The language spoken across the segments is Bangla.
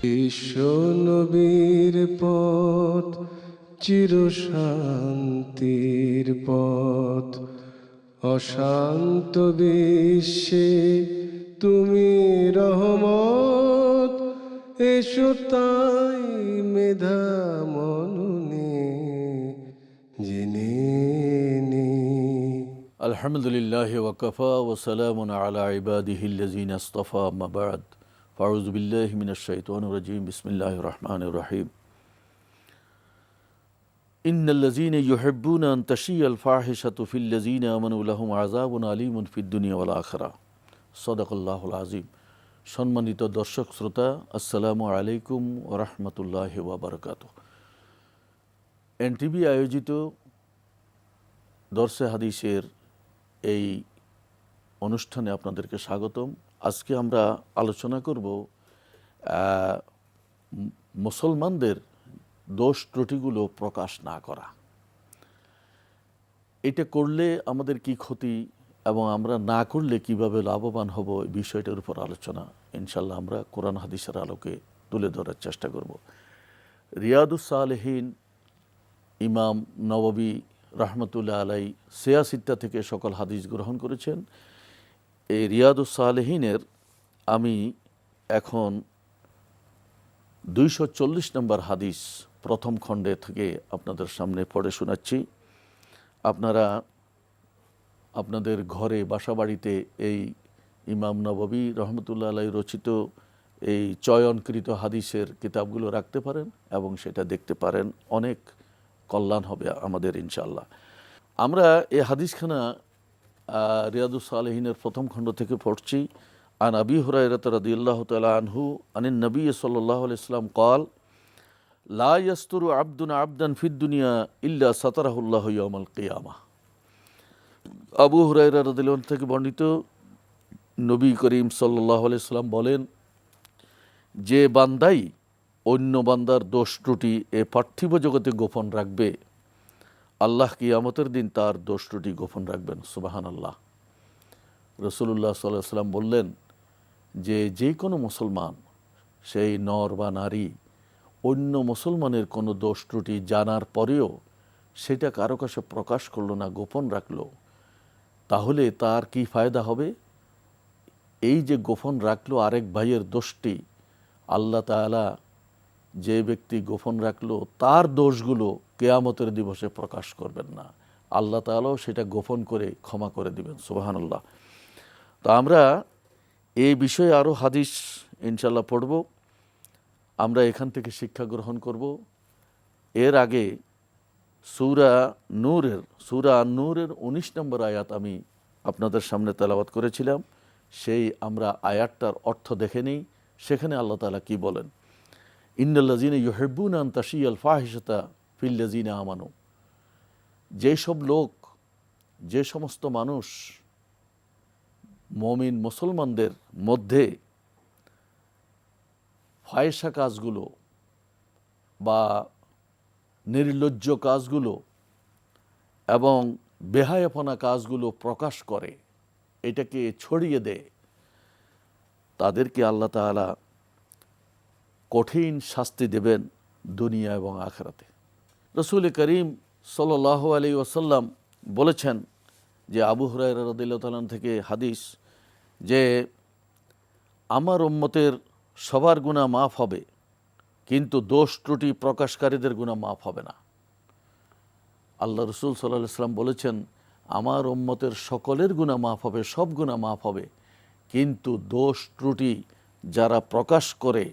বিশ্ব নবীর পথ চিরশান্তির পথ, অশান্ত বিশ্বে তুমি রহমত। এসো তাই মেধা মননে জেনে নি। আলহামদুলিল্লাহ ওয়াকাফা ওয়াসালামুন আলা ইবাদিহিল্লাযিনা ইসতাফা, আম্মা বা'দ। ফাউযু বিল্লাহি মিনাশ শাইতানির রাজীম। বিসমিল্লাহির রহমানির রহিম। ইন্নাল্লাযিনা ইউহিব্বুনা আন তাশিয়াল ফাহিশাতু ফিল্লাযিনা আমানু লাহুম আযাবুন আলীমুন ফিদ দুনিয়া ওয়াল আখিরাহ। সাদাকাল্লাহুল আযীম। সম্মানিত দর্শক শ্রোতা, আসসালামু আলাইকুম ওয়া রাহমাতুল্লাহি ওয়া বারাকাতুহু। এনটিভি আয়োজিত দরসে হাদিসের এই অনুষ্ঠানে আপনাদেরকে স্বাগতম। আজকে আমরা আলোচনা করব মুসলমানদের দোষ ত্রুটিগুলো প্রকাশ না করা। এটা করলে আমাদের কি ক্ষতি এবং আমরা না করলে কিভাবে লাভবান হব, এই বিষয়টার উপর আলোচনা ইনশাল্লাহ আমরা কোরআন হাদিসের আলোকে তুলে ধরার চেষ্টা করব। রিয়াদুস সালেহীন ইমাম নববী রহমতুল্লাহ আলাই সিয়াসিত্তা থেকে সকল হাদিস গ্রহণ করেছেন। এই রিয়াদুস সালেহীনের আমি এখন 240 নম্বর হাদিস প্রথম খণ্ডে থেকে আপনাদের সামনে পড়ে শোনাচ্ছি। আপনারা আপনাদের ঘরে বাসাবাড়িতে এই ইমাম নববী রহমতুল্লাহ আলাই রচিত এই চয়নকৃত হাদিসের কিতাবগুলো রাখতে পারেন এবং সেটা দেখতে পারেন। অনেক কল্যাণ হবে আমাদের ইনশাআল্লাহ। আমরা এই হাদিসখানা রিয়াদুস সালেহীনের প্রথম খণ্ড থেকে পড়ছি। আন আবি হুরায়রা রাদিয়াল্লাহু তাআলা আনহু আনিন নবী সাল্লাল্লাহু আলাইহি ওয়াসাল্লাম قال লা ইয়াসতুরু আবদুন আবদান ফিদ দুনিয়া ইল্লা সাতারাহুল্লাহু ইয়াউমাল কিয়ামাহ। আবু হুরায়রা রাদিয়াল্লাহু আনহু থেকে বর্ণিত, নবী করিম সাল্লাল্লাহু আলাইহি ওয়াসাল্লাম বলেন, যে বান্দাই অন্য বান্দার দোষ ত্রুটি এ পার্থিব জগতে গোপন রাখবে, আল্লাহ কিয়ামতের দিন তার দোষ ত্রুটি গোপন রাখবেন। সুবহানাল্লাহ। রাসূলুল্লাহ সাল্লাল্লাহু আলাইহি ওয়াসাল্লাম বললেন যে কোনো মুসলমান, সেই নর বা নারী, অন্য মুসলমানের কোনো দোষ ত্রুটি জানার পরেও সেটা কারো কাছে প্রকাশ করলো না, গোপন রাখলো, তাহলে তার কি ফায়দা হবে? এই যে গোপন রাখলো আরেক ভাইয়ের দোষটি, আল্লাহ তাআলা যে ব্যক্তি গোপন রাখলো তার দোষগুলো কিয়ামতের দিবসে প্রকাশ করবেন না। আল্লাহ তাআলাও সেটা গোপন করে ক্ষমা করে দিবেন। সুবহানাল্লাহ। তো আমরা এই বিষয়ে আরও হাদিস ইনশাল্লাহ পড়ব। আমরা এখান থেকে শিক্ষা গ্রহণ করব। এর আগে সূরা আন-নূরের 19 নম্বর আয়াত আমি আপনাদের সামনে তেলাওয়াত করেছিলাম। সেই আমরা আয়াতটার অর্থ দেখে নিই। সেখানে আল্লাহ তাআলা কি বলেন? ইন্নাল্লাযিনা ইউহিব্বুনা আন তাশিয়াল ফাহিশাতা ফিল্লাযিনা আমানু। যেসব লোক, যে সমস্ত মানুষ মুমিন মুসলমানদের মধ্যে ফায়সা কাজগুলো বা নির্লজ্জ কাজগুলো এবং বেহায়াপনা কাজগুলো প্রকাশ করে, এটাকে ছড়িয়ে দেয়, তাদেরকে আল্লাহ তাআলা কঠিন শাস্তি দেবেন দুনিয়া এবং আখিরাতে। রাসূল করিম সাল্লাল্লাহু আলাইহি ওয়াসাল্লাম বলেছেন যে, আবু হুরায়রা রাদিয়াল্লাহু তাআলা থেকে হাদিস, যে আমার উম্মতের সবার গুনাহ মাফ হবে, কিন্তু দোষ ত্রুটি প্রকাশকারীদের গুনাহ মাফ হবে না। আল্লাহ রাসূল সাল্লাল্লাহু আলাইহি ওয়াসাল্লাম বলেছেন, আমার উম্মতের সকলের গুনাহ মাফ হবে, সব গুনাহ মাফ হবে, কিন্তু দোষ ত্রুটি যারা প্রকাশ করে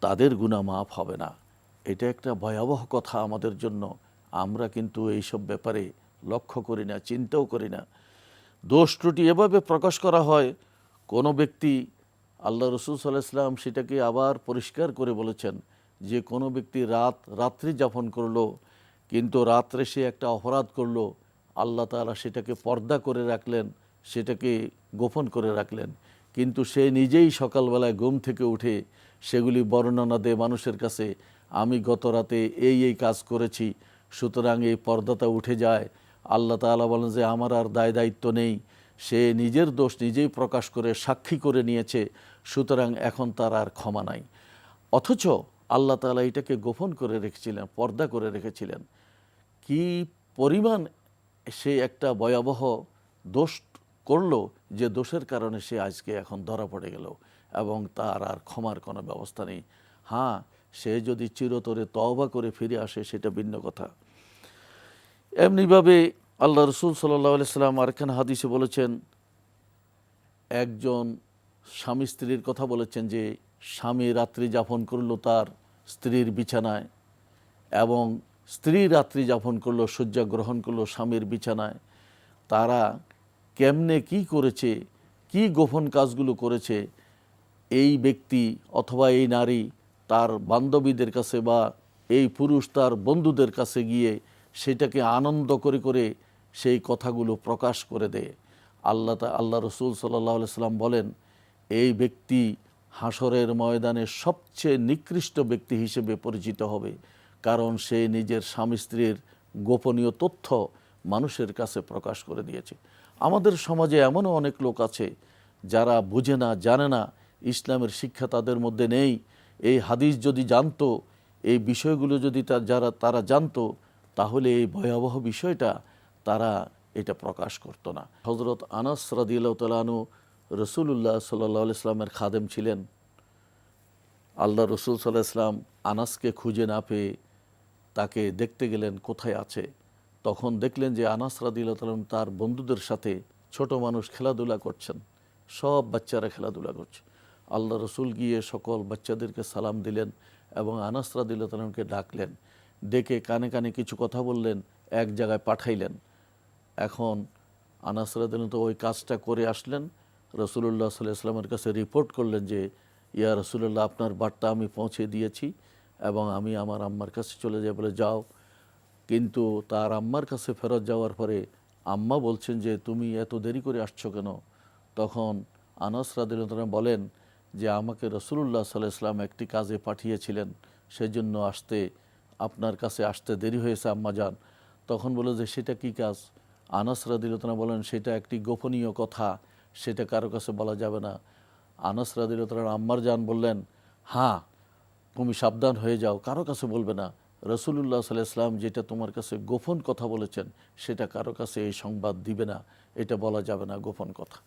তাদের গুনাহ মাফ হবে না। এটা একটা ভয়াবহ কথা আমাদের জন্য। আমরা কিন্তু এইসব ব্যাপারে লক্ষ্য করি না, চিন্তাও করি না। দোষ ত্রুটি এভাবে প্রকাশ করা হয়, কোনো ব্যক্তি, আল্লাহ রাসূল সাল্লাল্লাহু আলাইহি ওয়াসাল্লাম সেটাকে আবার পরিষ্কার করে বলেছেন, যে কোনো ব্যক্তি রাত্রি যাপন করলো, কিন্তু রাত্রে সে একটা অপরাধ করলো, আল্লাহ তাআলা সেটাকে পর্দা করে রাখলেন, সেটাকে গোপন করে রাখলেন, কিন্তু সে নিজেই সকালবেলায় ঘুম থেকে উঠে সেগুলি বর্ণনা দেয় মানুষের কাছে, আমি গত রাতে এই কাজ করেছি, সুতরাং এই পর্দাটা উঠে যায়। আল্লাহ তাআলা বলেন যে আমার আর দায় দায়িত্ব নেই, সে নিজের দোষ নিজেই প্রকাশ করে সাক্ষী করে নিয়েছে, সুতরাং এখন তার আর ক্ষমা নাই। অথচ আল্লাহ তাআলা এটাকে গোপন করে রেখেছিলেন, পর্দা করে রেখেছিলেন। কি পরিমাণ সে একটা ভয়াবহ দোষ করলো, যে দোষের কারণে সে আজকে এখন ধরা পড়ে গেল এবং তার আর ক্ষমার কোনো ব্যবস্থা নেই। হ্যাঁ, সে যদি চিরতরে তওবা করে ফিরে আসে সেটা ভিন্ন কথা। এমনিভাবে আল্লাহ রসুল সাল্লাল্লাহু আলাইহি সাল্লাম আরেকখানে হাদিসে বলেছেন, একজন স্বামী স্ত্রীর কথা বলেছেন যে স্বামী রাত্রি যাপন করলো তার স্ত্রীর বিছানায় এবং স্ত্রী রাত্রি যাপন করলো, শয্যা গ্রহণ করলো স্বামীর বিছানায়। তারা কেমনে কি করেছে, কি গোপন কাজগুলো করেছে, এই ব্যক্তি অথবা এই নারী তার বান্ধবীদের কাছে বা এই পুরুষ তার বন্ধুদের কাছে গিয়ে সেটাকে আনন্দ করে করে সেই কথাগুলো প্রকাশ করে দেয়। আল্লাহ রসুল সাল্লাল্লাহু আলাইহি সাল্লাম বলেন, এই ব্যক্তি হাসরের ময়দানে সবচেয়ে নিকৃষ্ট ব্যক্তি হিসেবে পরিচিত হবে, কারণ সে নিজের স্বামী স্ত্রীর গোপনীয় তথ্য মানুষের কাছে প্রকাশ করে দিয়েছে। আমাদের সমাজে এমনও অনেক লোক আছে যারা বুঝে না, জানে না, ইসলামের শিক্ষা তাদের মধ্যে নেই। এই হাদিস যদি জানতো, এই বিষয়গুলো যদি তারা জানতো, তাহলে এই ভয়াবহ বিষয়টা তারা এটা প্রকাশ করতো না। হযরত আনাস রাদিয়াল্লাহু তাআলা আনহু রাসূলুল্লাহ সাল্লাল্লাহু আলাইহি সাল্লামের খাদেম ছিলেন। আল্লাহ রসুল সাল্লাল্লাহু আলাইহি সাল্লাম আনাসকে খুঁজে না পেয়ে তাকে দেখতে গেলেন কোথায় আছে। তখন দেখলেন যে আনাস রাদিয়াল্লাহু তাআলা তার বন্ধুদের সাথে, ছোট মানুষ খেলাধুলা করছেন, সব বাচ্চারা খেলাধুলা করছে। আল্লাহ রসুল গিয়ে সকল বাচ্চাদেরকে সালাম দিলেন এবং আনাস রাদিয়াল্লাহু তাআলাকে ডাকলেন, ডেকে কানে কানে কিছু কথা বললেন, এক জায়গায় পাঠাইলেন। এখন আনাস রাদিয়াল্লাহু তাআলা ওই কাজটা করে আসলেন, রাসূলুল্লাহ সাল্লাল্লাহু আলাইহি ওয়াসাল্লামের কাছে রিপোর্ট করলেন যে, ইয়া রাসূলুল্লাহ, আপনার বার্তা আমি পৌঁছে দিয়েছি এবং আমি আমার আম্মার কাছে চলে যাই। বলে, যাও। কিন্তু তার আম্মার কাছে ফেরত যাওয়ার পরে আম্মা বলছেন যে, তুমি এত দেরি করে আসছো কেন? তখন আনাস রাদিয়াল্লাহু তাআলা বলেন যে, আমাকে রাসূলুল্লাহ সাল্লাল্লাহু আলাইহি ওয়াসাল্লাম একটি কাজে পাঠিয়েছিলেন, সেজন্য আপনার কাছে আসতে দেরি হয়েছে আম্মাজান। তখন বলে যে, সেটা কি কাজ? আনাস রাদিয়াল্লাহু তাআলা বলেন, সেটা একটি গোপনীয় কথা, সেটা কারো কাছে বলা যাবে না। আনাস রাদিয়াল্লাহু তাআলা আম্মার জান বললেন, হ্যাঁ, তুমি সাবধান হয়ে যাও, কারো কাছে বলবে না। রাসূলুল্লাহ সাল্লাল্লাহু আলাইহি ওয়াসাল্লাম যেটা তোমার কাছে গোপন কথা বলেছেন, সেটা কারো কাছে এই সংবাদ দিবে না, এটা বলা যাবে না, গোপন কথা।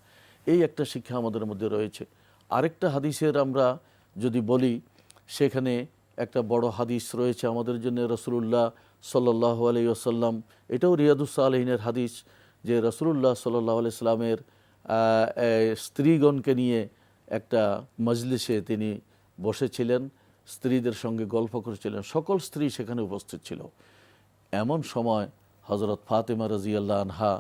এই একটা শিক্ষা আমাদের মধ্যে রয়েছে। আরেকটা হাদিসের আমরা যদি বলি, সেখানে একটা বড় হাদিস রয়েছে আমাদের জন্য। রাসূলুল্লাহ সাল্লাল্লাহু আলাইহি ওয়াসাল্লাম, এটাও রিয়াদুস সালেহিনের হাদিস, যে রাসূলুল্লাহ সাল্লাল্লাহু আলাইহি সাল্লামের স্ত্রীগণকে নিয়ে একটা মজলিসে তিনি বসেছিলেন, স্ত্রীদের সঙ্গে গল্প করেছিলেন, সকল স্ত্রী সেখানে উপস্থিত ছিল। এমন সময় হযরত ফাতেমা রাদিয়াল্লাহু আনহা,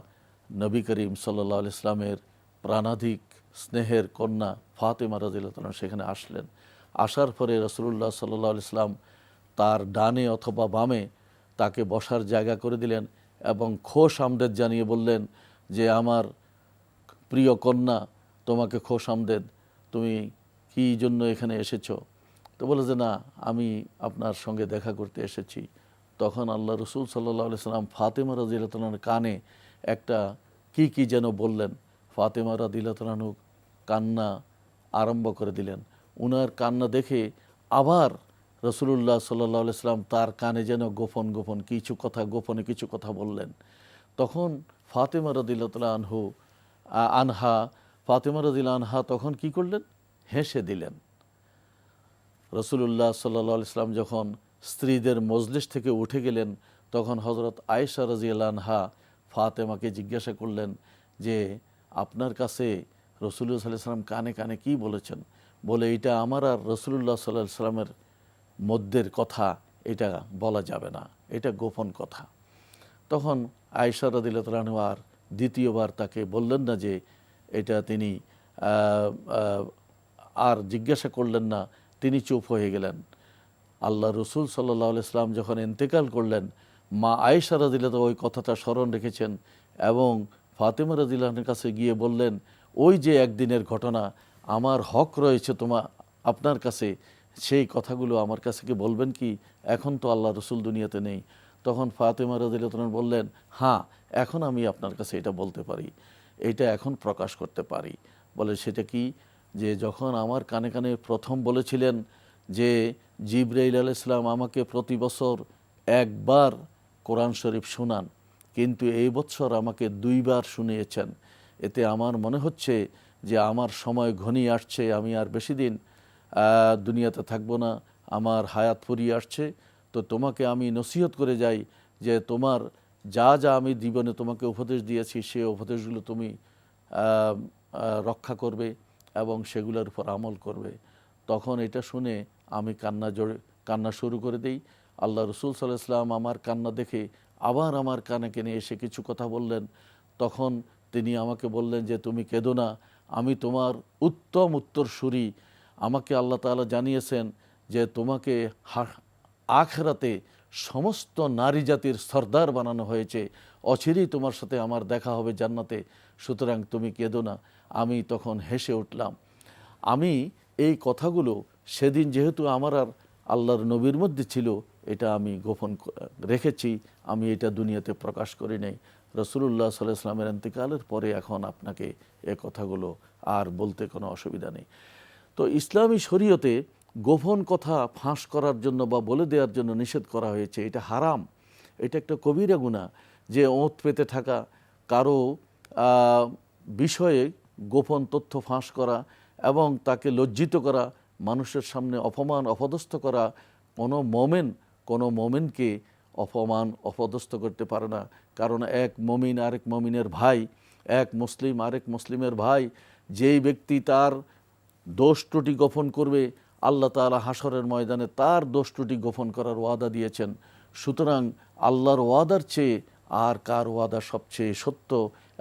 নবী করিম সাল্লাল্লাহু আলাইহি সাল্লামের প্রাণাধিক স্নেহের কন্যা ফাতেমা রাদিয়াল্লাহু তাআলা সেখানে আসলেন। আসার পরে রাসূলুল্লাহ সাল্লাল্লাহু আলাইহি সাল্লাম তার ডানে অথবা বামে তাকে বসার জায়গা করে দিলেন এবং খোশ আমদেদ জানিয়ে বললেন যে, আমার প্রিয় কন্যা, তোমাকে খোশ আমদেদ, তুমি কী জন্য এখানে এসেছো? তো বলে যে, না, আমি আপনার সঙ্গে দেখা করতে এসেছি। তখন আল্লাহ রসুল সাল্লাল্লাহু আলাইহি সাল্লাম ফাতেমা রাদিয়াল্লাহু তাআলার কানে একটা কি যেন বললেন। ফাতেমা রাদিয়াল্লাহু তাআলা কান্না আরম্ভ করে দিলেন। উনার কান্না দেখে আবার রাসূলুল্লাহ সাল্লাল্লাহু আলাইহি সাল্লাম তার কানে যেন গোপনে কিছু কথা বললেন। তখন ফাতেমা রাদিয়াল্লাহু তাআলা ফাতেমা রাদিয়াল্লাহু আনহা তখন কি করলেন? হেসে দিলেন। রাসূলুল্লাহ সাল্লাল্লাহু আলাইহি সাল্লাম যখন স্ত্রীদের মজলিস থেকে উঠে গেলেন, তখন হযরত আয়েশা রাদিয়াল্লাহু আনহা ফাতেমাকে জিজ্ঞাসা করলেন যে, আপনার কাছে রাসূলুল্লাহ সাল্লাল্লাহু আলাইহি সাল্লাম কানে কানে কি বলেছেন? বলে, এটা আমার আর রাসূলুল্লাহ সাল্লাল্লাহু আলাইহি সাল্লামের মধ্যের কথা, এটা বলা যাবে না, এটা গোপন কথা। তখন আয়েশা রাদিয়াল্লাহু তাআলা আনহা আর দ্বিতীয়বার তাকে বললেন না যে এটা তিনি আর জিজ্ঞাসা করলেন না, তিনি চুপ হয়ে গেলেন। আল্লাহ রসুল সাল্লাল্লাহু আলাইহি সাল্লাম যখন ইন্তেকাল করলেন, মা আয়েশা রাদিয়াল্লাহু তাআলা ওই কথাটা স্মরণ রেখেছেন এবং ফাতেমা রাদিয়াল্লাহু আনহার কাছে গিয়ে বললেন, ওই যে একদিনের ঘটনা, আমার হক রয়েছে আপনার কাছে, সেই কথাগুলো আমার কাছে কি বলবেন কি? এখন তো আল্লাহ রসুল দুনিয়াতে নেই। তখন ফাতেমা রাদিয়াল্লাহু তাআলা বললেন, হ্যাঁ, এখন আমি আপনার কাছে এটা বলতে পারি, এটা এখন প্রকাশ করতে পারি। বলে, সেটা কি? যে যখন আমার কানে কানে প্রথম বলেছিলেন যে জিবরাইল আলাইহিস সালাম আমাকে প্রতি বছর একবার কোরআন শরীফ শোনান, কিন্তু এই বছর আমাকে 2 বার শুনিয়েছেন। এতে আমার মনে হচ্ছে যে আমার সময় ঘনিয়ে আসছে, আমি আর বেশি দিন দুনিয়াতে থাকবো না, আমার হায়াত ফুরিয়ে আসছে। তো তোমাকে আমি নসিহত করে যাই যে তোমার যা যা আমি জীবনে তোমাকে উপদেশ দিয়েছি সেই উপদেশগুলো তুমি রক্ষা করবে এবং সেগুলোর উপর আমল করবে। তখন এটা শুনে আমি কান্না শুরু করে দিই। আল্লাহ রসুল সাল্লাল্লাহু আলাইহি ওয়াসাল্লাম আমার কান্না দেখে আবার আমার কানে কানে এসে কিছু কথা বললেন। তখন তিনি আমাকে বললেন যে তুমি কেঁদো না, আমি তোমার উত্তম উত্তরসূরি। আমাকে আল্লাহ তাআলা জানিয়েছেন যে তোমাকে আখিরাতে সমস্ত নারী জাতির সর্দার বানানো হয়েছে, অচিরেই তোমার সাথে আমার দেখা হবে জান্নাতে, সুতরাং তুমি কেঁদো না। আমি তখন হেসে উঠলাম। আমি এই কথাগুলো সেদিন যেহেতু আমার আর আল্লাহর নবীর মধ্যে ছিল, এটা আমি গোপন রেখেছি, আমি এটা দুনিয়াতে প্রকাশ করি নাই। রাসূলুল্লাহ সাল্লাল্লাহু আলাইহি ওয়াসাল্লামের ইন্তেকালের পরে এখন আপনাকে এ কথাগুলো আর বলতে কোনো অসুবিধা নেই। তো ইসলামী শরীয়তে গোপন কথা ফাঁস করার জন্য বা বলে দেওয়ার জন্য নিষেধ করা হয়েছে। এটা হারাম, এটা একটা কবিরা গুনাহ। যে ওঁত পেতে থাকা, কারো বিষয়ে গোপন তথ্য ফাঁস করা এবং তাকে লজ্জিত করা, মানুষের সামনে অপমান অপদস্থ করা, কোনো মোমেনকে অপমান অপদস্থ করতে পারে না। কারণ এক মমিন আরেক মমিনের ভাই, এক মুসলিম আরেক মুসলিমের ভাই। যেই ব্যক্তি তার দোষ ত্রুটি গোপন করবে, আল্লাহ তাআলা হাসরের ময়দানে তার দোষ ত্রুটি গোপন করার ওয়াদা দিয়েছেন। সুতরাং আল্লাহর ওয়াদার চেয়ে আর কার ওয়াদা সবচেয়ে সত্য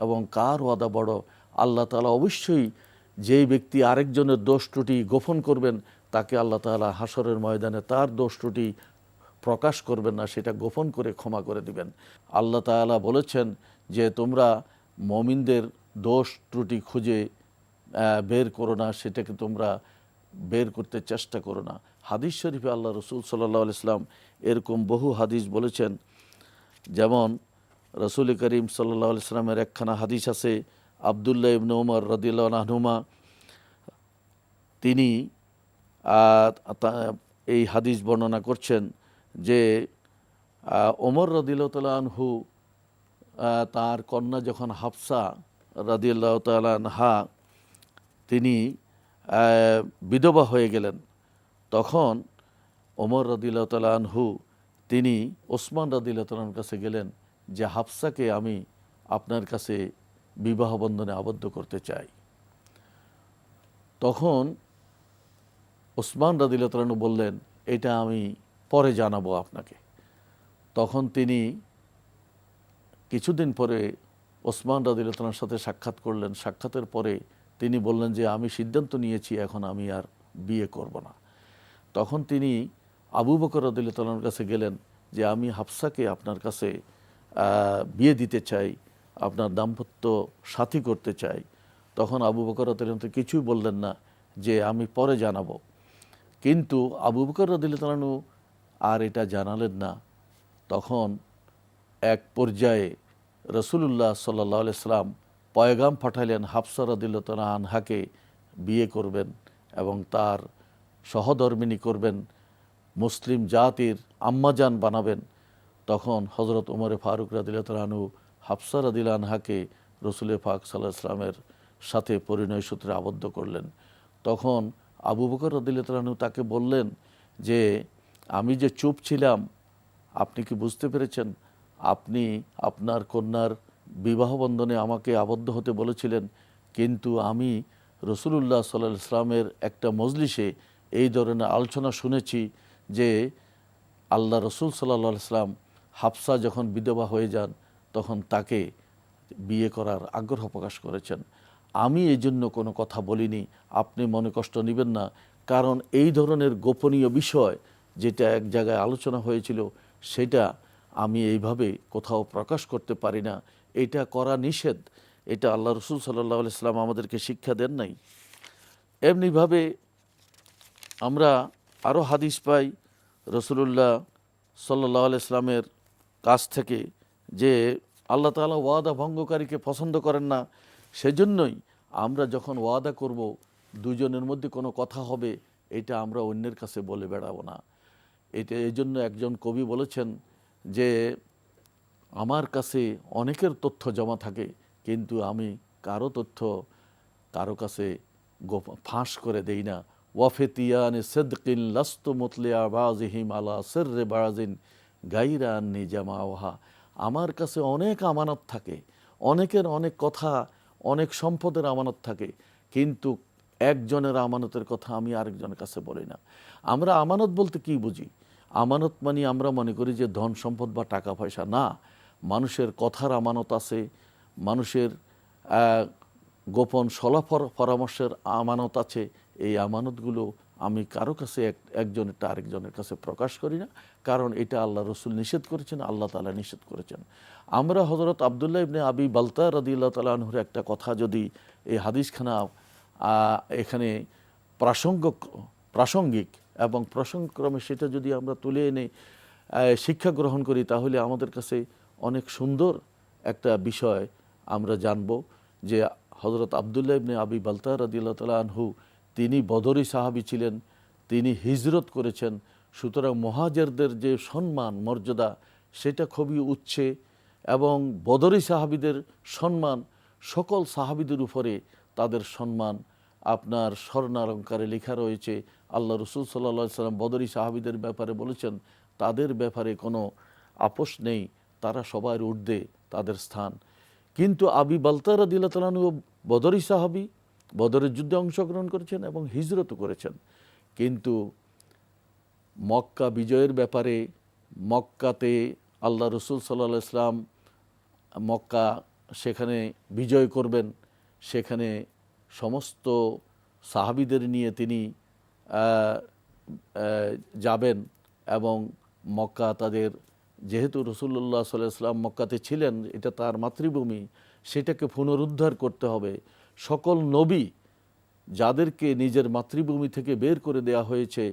এবং কার ওয়াদা বড়? আল্লাহ তাআলা অবশ্যই যেই ব্যক্তি আরেকজনের দোষ ত্রুটি গোপন করবেন, তাকে আল্লাহ তাআলা হাসরের ময়দানে তার দোষ ত্রুটি প্রকাশ করবেন না, সেটা গোপন করে ক্ষমা করে দিবেন। আল্লাহ তাআলা বলেছেন যে তোমরা মুমিনদের দোষ ত্রুটি খুঁজে বের করো না, সেটাকে তোমরা বের করতে চেষ্টা করো না। হাদিস শরীফে আল্লাহ রসুল সাল্লাল্লাহু আলাইহি ওয়াসাল্লাম এরকম বহু হাদিস বলেছেন। যেমন রসুল করিম সাল্লাল্লাহু আলাইহি ওয়াসাল্লামের একখানা হাদিস আছে, আব্দুল্লাহ ইবনে ওমর রাদিয়াল্লাহু আনহুমা তিনি এই হাদিস বর্ণনা করছেন যে ওমর রাদিয়াল্লাহু তাআলা আনহু তার কন্যা যখন হাফসা রাদিয়াল্লাহু তাআলা আনহা তিনি বিধবা হয়ে গেলেন, তখন ওমর রাদিয়াল্লাহু তাআলা আনহু তিনি ওসমান রাদিয়াল্লাহু তাআলার কাছে গেলেন যে হাফসাকে আমি আপনার কাছে বিবাহ বন্ধনে আবদ্ধ করতে চাই। তখন ওসমান রাদিয়াল্লাহু তাআলা বললেন, এটা আমি পরে জানাবো আপনাকে। তখন তিনি কিছুদিন পরে ওসমান রাদিয়াল্লাহু তাআলার সাথে সাক্ষাৎ করলেন। সাক্ষাতের পরে তিনি বললেন যে আমি সিদ্ধান্ত নিয়েছি এখন আমি আর বিয়ে করব না। তখন তিনি আবু বকর রাদিয়াল্লাহু তাআলার কাছে গেলেন যে আমি হাফসাকে আপনার কাছে বিয়ে দিতে চাই, আপনার দাম্পত্য সাথী করতে চাই। তখন আবু বকর রাদিয়াল্লাহু তাআলা কিছুই বললেন না, যে আমি পরে জানাবো। কিন্তু আবু বকর রাদিয়াল্লাহু তাআলা আর এটা জানালেন না। তখন এক পর্যায়ে রাসূলুল্লাহ সাল্লাল্লাহু আলাইহি ওয়াসাল্লাম পয়গাম পাঠালেন হাফসা রাদিয়াল্লাহু তাআলা আনহাকে বিয়ে করবেন এবং তার সহধর্মিণী করবেন, মুসলিম জাতির আম্মাজান বানাবেন। তখন হযরত ওমর ফারুক রাদিয়াল্লাহু তাআলা আনহু হাফসা রাদিয়াল্লাহু আনহাকে রাসূল পাক সাল্লাল্লাহু আলাইহি ওয়াসাল্লামের সাথে পরিণয় সূত্রে আবদ্ধ করলেন। তখন আবু বকর রাদিয়াল্লাহু তাআলা আনহু তাকে বললেন যে আমি যে চুপ ছিলাম, আপনি কি বুঝতে পেরেছেন? আপনি আপনার কন্যার বিবাহ বন্ধনে আমাকে আবদ্ধ হতে বলেছিলেন, কিন্তু আমি রাসূলুল্লাহ সাল্লাল্লাহু আলাইহি ওয়াসাল্লামের একটা মজলিসে এই ধরনের আলোচনা শুনেছি যে আল্লাহ রসুল সাল্লাল্লাহু আলাইহি ওয়াসাল্লাম হাফসা যখন বিধবা হয়ে যান তখন তাকে বিয়ে করার আগ্রহ প্রকাশ করেছেন। আমি এই জন্য কোনো কথা বলিনি, আপনি মনে কষ্ট নেবেন না। কারণ এই ধরনের গোপনীয় বিষয় যেটা এক জায়গায় আলোচনা হয়েছিল, সেটা আমি এইভাবে কোথাও প্রকাশ করতে পারি না, এটা করা নিষেধ। এটা আল্লাহ রসুল সাল্লাল্লাহু আলাইহি ওয়াসাল্লাম আমাদেরকে শিক্ষা দেন নাই। এমনিভাবে আমরা আরও হাদিস পাই রাসূলুল্লাহ সাল্লাল্লাহু আলাইহি ওয়াসাল্লামের কাছ থেকে যে আল্লাহ তাআলা ওয়াদা ভঙ্গকারীকে পছন্দ করেন না। সেজন্যই আমরা যখন ওয়াদা করব, দুজনের মধ্যে কোনো কথা হবে, এটা আমরা অন্যের কাছে বলে বেড়াবো না। এটা এই জন্য একজন কবি বলেছেন যে আমার কাছে অনেকের তথ্য জমা থাকে, কিন্তু আমি কারো তথ্য কারো কাছে ফাঁস করে দেই না। ওয়াফেতিয়ানে সেদকিন লাস্তু মুতলিয়া বাজিহিম আলা সিররে বাজিন গাইরা আন্নি জামাওহা। আমার কাছে অনেক আমানত থাকে, অনেকের অনেক কথা, অনেক সম্পদের আমানত থাকে, কিন্তু একজনের আমানতের কথা আমি আরেকজনের কাছে বলি না। আমরা আমানত বলতে কি বুঝি? আমানত মানে আমরা মনে করি যে ধন সম্পদ বা টাকা পয়সা না। মানুষের কথার আমানত আছে, মানুষের গোপন সলা পরামর্শের আমানত আছে। এই আমানতগুলো আমি কারো কাছে একজনেরটা আরেকজনের কাছে প্রকাশ করি না, কারণ এটা আল্লাহ রসুল নিষেধ করেছেন, আল্লাহ তাআলা নিষেধ করেছেন। আমরা হযরত আব্দুল্লাহ ইবনে আবি বালতা রাদিয়াল্লাহু তাআলা আনহুর একটা কথা যদি এই হাদিসখানা এখানে প্রাসঙ্গিক এবং প্রসঙ্গক্রমে সেটা যদি আমরা তুলে এনে শিক্ষা গ্রহণ করি, তাহলে আমাদের কাছে অনেক সুন্দর একটা বিষয় আমরা জানব যে হযরত আব্দুল্লাহ ইবনে আবি বালতা রাদিয়াল্লাহু তাআলা আনহু তিনি বদরি সাহাবী ছিলেন, তিনি হিজরত করেছেন। সুতরাং মুহাজিরদের যে সম্মান মর্যাদা সেটা খুবই উচ্চে, এবং বদরি সাহাবীদের সম্মান সকল সাহাবীদের উপরে তাদের সম্মান আপনার স্বর্ণালঙ্কারে লেখা রয়েছে। আল্লাহ রসুল সাল্লাল্লাহু আলাইহি সাল্লাম বদরি সাহাবীদের ব্যাপারে বলেছেন তাদের ব্যাপারে কোনো আপোষ নেই, তারা সবার ঊর্ধ্বে তাদের স্থান। কিন্তু আবি বালতা রাদিয়াল্লাহু তাআলা আনহু বদরি সাহাবী, বদরের যুদ্ধে অংশগ্রহণ করেছেন এবং হিজরতও করেছেন। কিন্তু মক্কা বিজয়ের ব্যাপারে, মক্কাতে আল্লাহ রসুল সাল্লাল্লাহু আলাইহি সাল্লাম মক্কা সেখানে বিজয় করবেন, সেখানে সমস্ত সাহাবীদের নিয়ে তিনি যাবেন, এবং মক্কা তাদের, যেহেতু রাসূলুল্লাহ সাল্লাল্লাহু আলাইহি ওয়াসাল্লাম মক্কাতে ছিলেন, এটা তার মাতৃভূমি, সেটাকে পুনরুদ্ধার করতে হবে। সকল নবী যাদেরকে নিজের মাতৃভূমি থেকে বের করে দেয়া হয়েছে,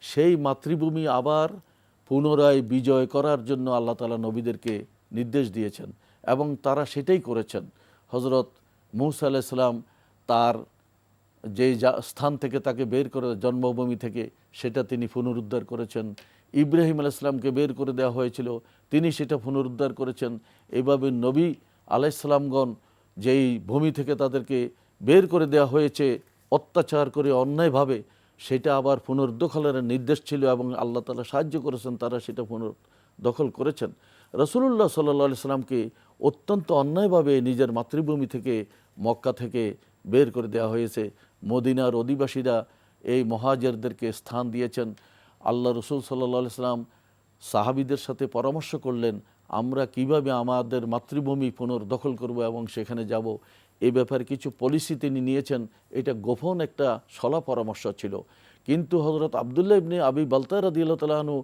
সেই মাতৃভূমি আবার পুনরায় বিজয় করার জন্য আল্লাহ তাআলা নবীদেরকে নির্দেশ দিয়েছেন, এবং তারা সেটাই করেছেন। হযরত মূসা আলাইহিস সালাম তার যে স্থান থেকে তাকে বের করে, জন্মভূমি থেকে, সেটা তিনি পুনরুদ্ধার করেছেন। ইব্রাহিম আলাইহিস সালামকে বের করে দেওয়া হয়েছিল, তিনি সেটা পুনরুদ্ধার করেছেন। এভাবে নবী আলাইহিস সালামগণ যেই ভূমি থেকে তাদেরকে বের করে দেওয়া হয়েছে অত্যাচার করে, অন্যায়ভাবে, সেটা আবার পুনর্দখলের নির্দেশ ছিল, এবং আল্লাহ তাআলা সাহায্য করেছেন, তারা সেটা পুনর্দখল করেছেন। রাসূলুল্লাহ সাল্লাল্লাহু আলাইহি সাল্লামকে অত্যন্ত অন্যায়ভাবে নিজের মাতৃভূমি থেকে, মক্কা থেকে বের করে দেওয়া হয়েছে। মদিনার অধিবাসীরা এই মুহাজিরদেরকে স্থান দিয়েছেন। আল্লাহ রসুল সাল্লাল্লাহু আলাইহি সাল্লাম সাহাবীদের সাথে পরামর্শ করলেন, আমরা কিভাবে আমাদের মাতৃভূমি পুনর্দখল করব এবং সেখানে যাব। এই ব্যাপারে কিছু পলিসি তিনি নিয়েছেন। এটা গোপন একটা সলা পরামর্শ ছিল, কিন্তু হযরত আব্দুল্লাহ ইবনে আবি বালতা রাদিয়াল্লাহু তাআলা আনহু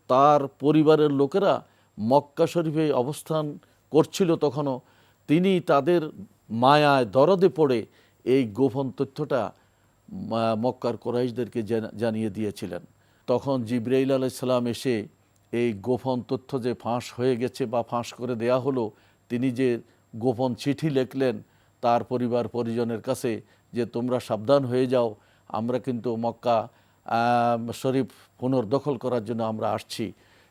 তার পরিবারের লোকেরা মক্কা শরীফে অবস্থান করছিল তখনও, তিনি তাদের মায়ায় দরদে পড়ে এই গোপন তথ্যটা মক্কার কুরাইশদেরকে জানিয়ে দিয়েছিলেন। তখন জিবরাইল আলাইহিস সালাম এসে এই গোপন তথ্য যে ফাঁস হয়ে গেছে বা ফাঁস করে দেয়া হলো, তিনি যে গোপন চিঠি লিখলেন তার পরিবার পরিজনের কাছে যে তোমরা সাবধান হয়ে যাও, আমরা কিন্তু মক্কা শরীফ পুনর্দখল করার জন্য আমরা আসছি,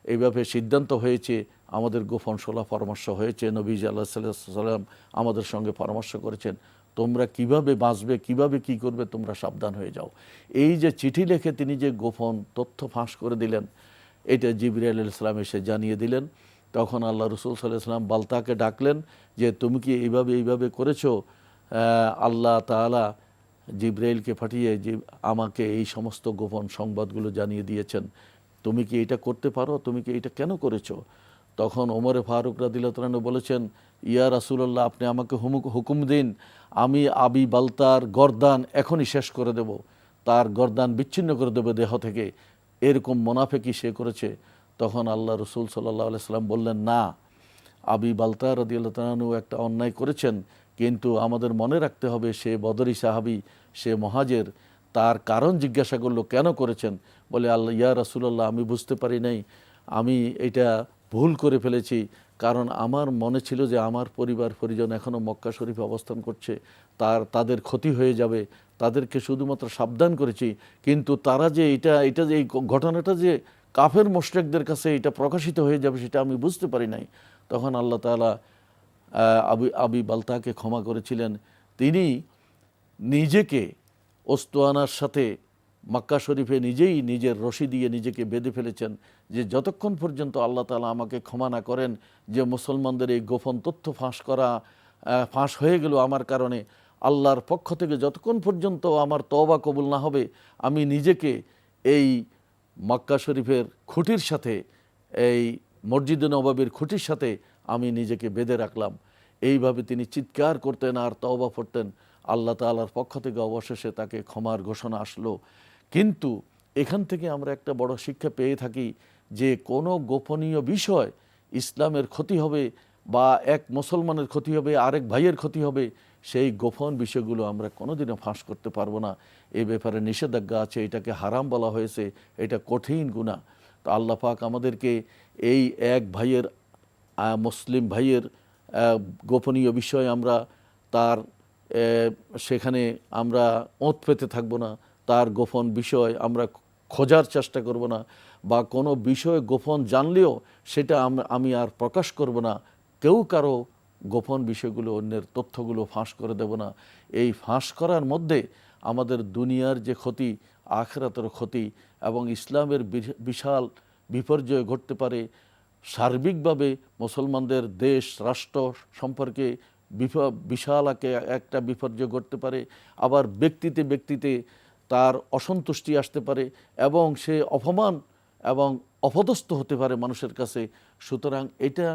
এইভাবে সিদ্ধান্ত হয়েছে, আমাদের গোপন সলা পরামর্শ হয়েছে, নবীজি আল্লাহ সাল্লাল্লাহু আলাইহি সাল্লাম আমাদের সঙ্গে পরামর্শ করেছেন, তোমরা কিভাবে বাঁচবে, কিভাবে কি করবে, তোমরা সাবধান হয়ে যাও। এই যে চিঠি লিখে তিনি যে গোপন তথ্য ফাঁস করে দিলেন, এটা জিবরাইল আলাইহিস সালাম এসে জানিয়ে দিলেন। তখন আল্লাহ রসুল সাল্লাল্লাহু আলাইহি সাল্লাম বালতাকে ডাকলেন যে তুমি কি এইভাবে করেছো? আল্লাহ তাআলা জিবরাইলকে পাঠিয়ে যে আমাকে এই সমস্ত গোপন সংবাদগুলো জানিয়ে দিয়েছেন, তুমি কি এটা করতে পারো, তুমি কি এটা কেন করেছো? তখন ওমরে ফারুক রাদিয়াল্লাহু তাআলা বলেছেন, ইয়া রাসূলুল্লাহ, আপনি আমাকে হুকুম দিন, আমি আবি বালতার গর্দান এখনই শেষ করে দেব, তার গর্দান বিচ্ছিন্ন করে দেব দেহ থেকে, এরকম মুনাফিকি সে করেছে। তখন আল্লাহ রসুল সাল্লাল্লাহু আলাইহি সাল্লাম বললেন, না, আবি বালতা রাদিয়াল্লাহু তাআলা আনহু একটা অন্যায় করেছেন, কিন্তু আমাদের মনে রাখতে হবে সে বদরি সাহাবী, সে মুহাজির। তার কারণ জিজ্ঞাসা করলো, কেন করেছেন? বলে, আল্লাহ, ইয়া রাসূলুল্লাহ, আমি বুঝতে পারি নাই, আমি এটা ভুল করে ফেলেছি, কারণ আমার মনে ছিল যে আমার পরিবার পরিজন এখনও মক্কা শরীফে অবস্থান করছে, তাদের ক্ষতি হয়ে যাবে, তাদেরকে শুধুমাত্র সাবধান করেছি। কিন্তু তারা যে এটা যে এই ঘটনাটা যে কাফের মুশরিকদের কাছে এটা প্রকাশিত হয়ে যাবে সেটা আমি বুঝতে পারি নাই। তখন আল্লাহ তাআলা আবি বালতাকে ক্ষমা করেছিলেন। তিনি নিজেকে ওস্তানার সাথে মক্কা শরীফে নিজেই নিজের রশি দিয়ে নিজেকে বেঁধে ফেলেছেন যে যতক্ষণ পর্যন্ত আল্লাহ তাআলা আমাকে ক্ষমা না করেন, যে মুসলমানদের এই গোপন তথ্য ফাঁস হয়ে গেল আমার কারণে, আল্লাহর পক্ষ থেকে যতক্ষণ পর্যন্ত আমার তওবা কবুল না হবে, আমি নিজেকে এই মক্কা শরীফের খুঁটির সাথে, এই মসজিদে নববীর খুঁটির সাথে আমি নিজেকে বেঁধে রাখলাম। এইভাবে তিনি চিৎকার করতেন আর তওবা পড়তেন। আল্লাহ তাআলার পক্ষ থেকে অবশেষে তাকে ক্ষমার ঘোষণা আসলো। কিন্তু এখান থেকে আমরা একটা বড় শিক্ষা পেয়ে থাকি যে কোনো গোপনীয় বিষয়, ইসলামের ক্ষতি হবে বা এক মুসলমানের ক্ষতি হবে, আরেক ভাইয়ের ক্ষতি হবে, সেই গোপন বিষয়গুলো আমরা কোনোদিনও ফাঁস করতে পারবো না। এই ব্যাপারে নিষেধাজ্ঞা আছে, এটাকে হারাম বলা হয়েছে, এটা কঠিন গুনাহ। তো আল্লাহ পাক আমাদেরকে এই এক ভাইয়ের, মুসলিম ভাইয়ের গোপনীয় বিষয় আমরা তার সেখানে আমরা ওঁত পেতে থাকবো না, তার গোপন বিষয় আমরা খোঁজার চেষ্টা করব না, বা কোনো বিষয় গোপন জানলেও সেটা আমি আর প্রকাশ করব না। কেউ কারো গোপন বিষয়গুলো, অন্যের তথ্যগুলো ফাঁস করে দেব না। এই ফাঁস করার মধ্যে আমাদের দুনিয়ার যে ক্ষতি, আখিরাতের ক্ষতি এবং ইসলামের বিশাল বিপর্যয় ঘটতে পারে। সার্বিকভাবে মুসলমানদের দেশ রাষ্ট্র সম্পর্কে বিশাল একটা বিপর্যয় ঘটতে পারে। আবার ব্যক্তিতে ব্যক্তিতে তার অসন্তুষ্টি আসতে পারে এবং সে অপমান এবং অপদস্থ হতে পারে মানুষের কাছে। সুতরাং এটা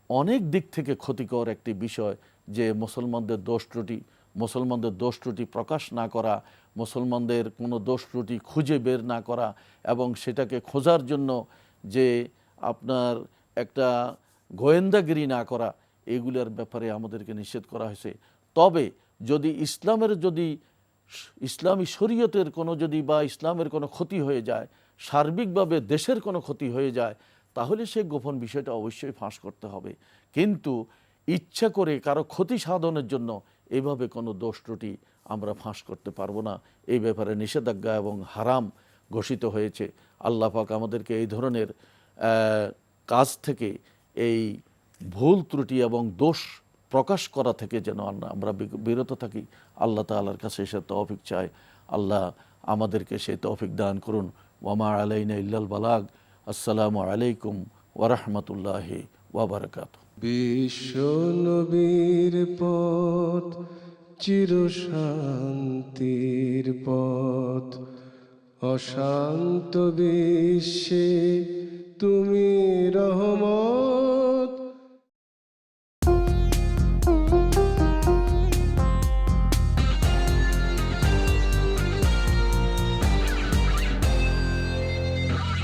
অনেক দিক থেকে ক্ষতিকর একটি বিষয় যে মুসলমানদের দোষ ত্রুটি প্রকাশ না করা, মুসলমানদের কোনো দোষ ত্রুটি খুঁজে বের না করা এবং সেটাকে খোঁজার জন্য যে আপনার একটা গোয়েন্দাগিরি না করা, এগুলোর ব্যাপারে আমাদেরকে নিষেধ করা হয়েছে। তবে যদি ইসলামী শরীয়তের কোনো বা ইসলামের কোনো ক্ষতি হয়ে যায়, সার্বিকভাবে দেশের কোনো ক্ষতি হয়ে যায়, তাহলে সেই গোপন বিষয়টা অবশ্যই ফাঁস করতে হবে। কিন্তু ইচ্ছা করে কারো ক্ষতি সাধনের জন্য এইভাবে কোনো দোষ ত্রুটি আমরা ফাঁস করতে পারবো না। এই ব্যাপারে নিষেধাজ্ঞা এবং হারাম ঘোষিত হয়েছে। আল্লাহ পাক আমাদেরকে এই ধরনের কাজ থেকে, এই ভুল ত্রুটি এবং দোষ প্রকাশ করা থেকে যেন আমরা বিরত থাকি। আল্লাহ তাআলার কাছে সে তৌফিক চাই। আল্লাহ আমাদেরকে সেই তৌফিক দান করুন। ওয়ামা আলাইনা ইল্লাল বালাগ। আসসালামু আলাইকুম ওয়া রাহমাতুল্লাহি ওয়া বারাকাতুহু। বিশ্ব নবীর পথ চিরশান্তির পথ, অশান্ত বিশ্বে তুমি রহমত।